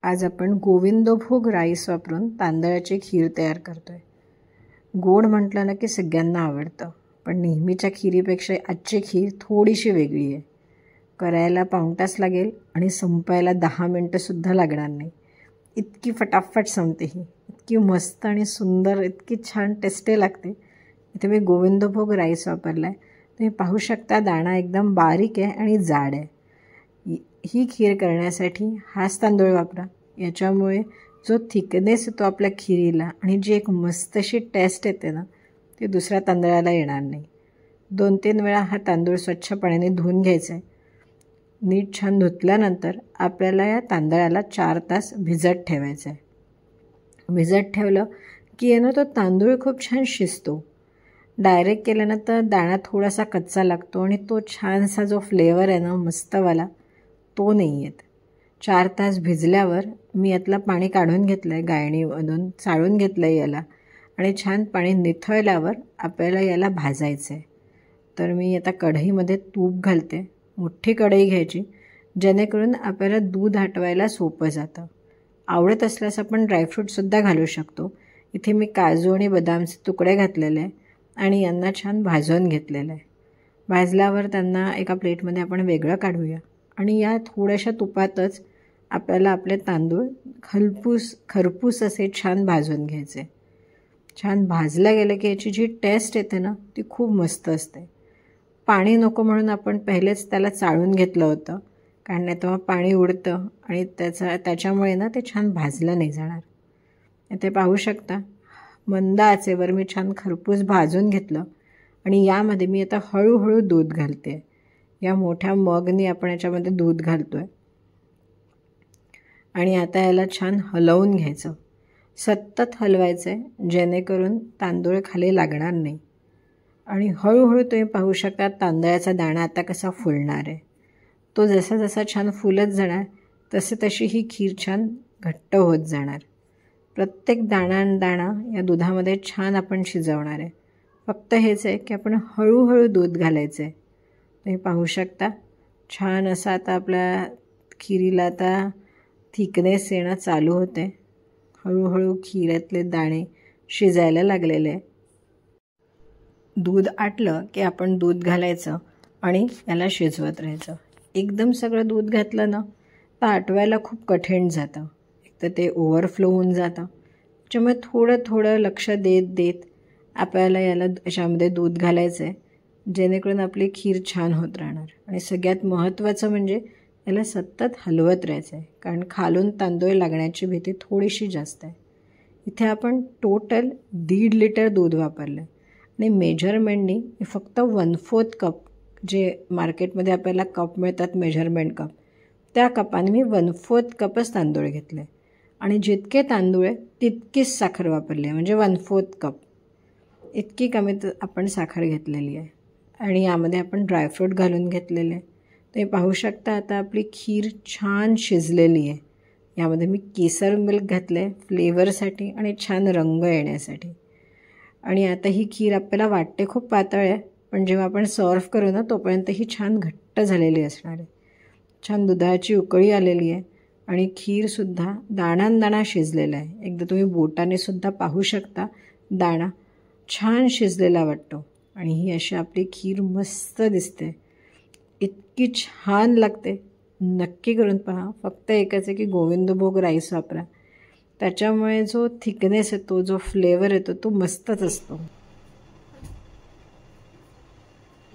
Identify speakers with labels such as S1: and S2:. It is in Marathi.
S1: आज आपण गोविंदभोग राईस वापरून तांदळाची खीर तयार करतोय। गोड म्हटलं ना की सगळ्यांना आवडतं, पण नेहमीच्या खीरीपेक्षा आजची खीर थोडीशी वेगळी आहे। करायला पाऊण तास लागेल आणि संपायला 10 मिनटंसुद्धा लागणार नाही। इतकी फटाफट संपते ही, इतकी मस्त आणि सुंदर, इतकी छान टेस्टी लागते। इथे मी गोविंदभोग राईस वापरला आहे। तुम्ही पाहू शकता दाणा एकदम बारीक आहे आणि जाड आहे। ही खीर करण्यासाठी हाच तांदूळ वापरा। याच्यामुळे जो थिकनेस येतो आपल्या खिरीला आणि जी एक मस्तशी टेस्ट येते ना, ती दुसऱ्या तांदळाला येणार नाही। 2-3 वेळा हा तांदूळ स्वच्छ पाण्याने धुवून घ्यायचा आहे। नीट छान धुतल्यानंतर आपल्याला या तांदळाला 4 तास भिजत ठेवायचं आहे। भिजत ठेवलं की तो तांदूळ खूप छान शिजतो। डायरेक्ट केल्यानंतर दाणा थोडासा कच्चा लागतो आणि तो छानसा जो फ्लेवर आहे ना मस्तवाला, तो नाही येत। 4 तास भिजल्यावर मी यातलं पाणी काढून घेतलं आहे, गाळणीमधून चाळून घेतलं आहे याला आणि छान पाणी निथळल्यावर आपल्याला याला भाजायचं आहे। तर मी आता कढईमध्ये तूप घालते। मोठी कढई घ्यायची, जेणेकरून आपल्याला दूध आटवायला सोपं जातं। आवडत असल्यास आपण ड्रायफ्रूटसुद्धा घालू शकतो। इथे मी काजू आणि बदामचे तुकडे घातलेले आहे आणि यांना छान भाजून घेतलेलं आहे। भाजल्यावर त्यांना एका प्लेटमध्ये आपण वेगळं काढूया आणि या थोड्याशा तुपातच आपल्याला आपले तांदूळ खरपूस असे छान भाजून घ्यायचे। छान भाजलं गेलं की याची जी टेस्ट येते ना, ती खूप मस्त असते। पाणी नको म्हणून आपण पहिलेच त्याला चाळून घेतलं होतं, कारण नाही तेव्हा पाणी उडतं आणि त्याच्यामुळे ना ते छान भाजलं नाही जाणार। इथे पाहू शकता मंद आचेवर मी छान खरपूस भाजून घेतलं आणि यामध्ये मी आता हळूहळू दूध घालते। या मोठ्या मगनी आपण याच्यामध्ये दूध घालतोय आणि आता याला छान हलवून घ्यायचं। सतत हलवायचं आहे, जेणेकरून तांदूळ खाली लागणार नाही। आणि हळूहळू तुम्ही पाहू शकता तांदळाचा दाणा आता कसा फुलणार आहे। तो जसा जसा छान फुलत जाणार तशी ही खीर छान घट्ट होत जाणार। प्रत्येक दाणा या दुधामध्ये छान आपण शिजवणार आहे। फक्त हेच आहे की आपण हळूहळू दूध घालायचं आहे। तुम्ही पाहू शकता छान असं आता आपल्या खिरीला आता थिकनेस येणं चालू होते। हळूहळू खिऱ्यातले दाणे शिजायला लागलेले आहे। दूध आटलं की आपण दूध घालायचं आणि याला शिजवत राहायचं। एकदम सगळं दूध घातलं ना तर आटवायला खूप कठीण जातं, एक तर ते ओव्हरफ्लो होऊन जातं। त्याच्यामुळे थोडं थोडं लक्ष देत आपल्याला याच्यामध्ये दूध घालायचं आहे, जेणेकरून आपली खीर छान होत राहणार। आणि सगळ्यात महत्त्वाचं म्हणजे याला सतत हलवत राहायचं आहे, कारण खालून तांदूळ लागण्याची भीती थोडीशी जास्त आहे। इथे आपण टोटल 1.5 लिटर दूध वापरलं आहे आणि मेजरमेंटनी फक्त 1/4 कप, जे मार्केटमध्ये आपल्याला कप मिळतात मेजरमेंट कप, त्या कपाने मी 1/4 कपच तांदूळ घेतले आणि जितके तांदूळ आहे तितकीच साखर वापरली आहे, म्हणजे 1/4 कप इतकी कमी आपण साखर घेतलेली आहे। आणि यामध्ये आपण ड्रायफ्रूट घालून घेतलेले आहे। ते पाहू शकता आता आपली खीर छान शिजलेली आहे। यामध्ये मी केसर मिल्क घातले फ्लेवरसाठी आणि छान रंग येण्यासाठी। आणि आता ही खीर आपल्याला वाटते खूप पातळ आहे, पण जेव्हा आपण सर्व्ह करू ना तोपर्यंत ही छान घट्ट झालेली असणार आहे। छान दुधाची उकळी आलेली आहे आणि खीरसुद्धा दाणा शिजलेला आहे। एकदा तुम्ही बोटाने सुद्धा पाहू शकता दाणा छान शिजलेला वाटतो आणि ही अशी आपली खीर मस्त दिसते, इतकी छान लागते। नक्की करून पहा। फक्त एकच आहे की गोविंदभोग राईस वापरा, त्याच्यामुळे जो थिकनेस येतो, जो फ्लेवर येतो तो मस्तच असतो।